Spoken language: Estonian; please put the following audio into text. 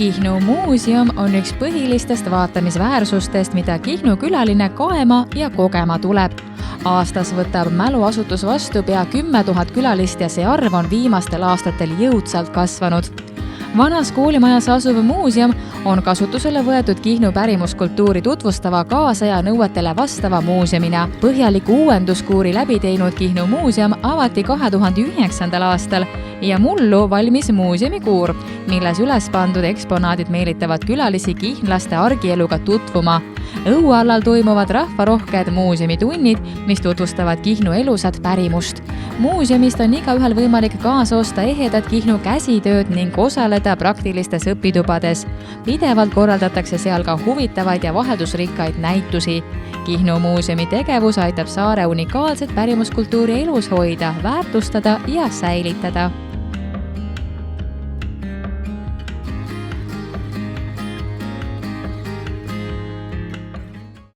Kihnu muuseum on üks põhilistest vaatamisväärsustest, mida Kihnu külaline kaema ja kogema tuleb. Aastas võtab mäluasutus vastu pea 10 000 külalist ja see arv on viimastel aastatel jõudsalt kasvanud. Vanas koolimajas asuv muuseum on kasutusele võetud Kihnu pärimuskultuuri tutvustava kaasaja nõuetele vastava muuseumina. Põhjaliku uuenduskuuri läbi teinud Kihnu muuseum avati 2009. aastal ja mullu valmis muuseumikuur, milles üles pandud eksponaadid meelitavad külalisi kihnlaste argieluga tutvuma. Õuallal toimuvad rahvarohked muuseumitunnid, mis tutvustavad Kihnu elusat pärimust. Muuseumist on igaühel võimalik kaasa osta ehedat Kihnu käsitööd ning osaleda praktilistes õpitubades. Pidevalt korraldatakse seal ka huvitavaid ja vaheldusrikkaid näitusi. Kihnu muuseumi tegevus aitab saare unikaalset pärimuskultuuri elus hoida, väärtustada ja säilitada.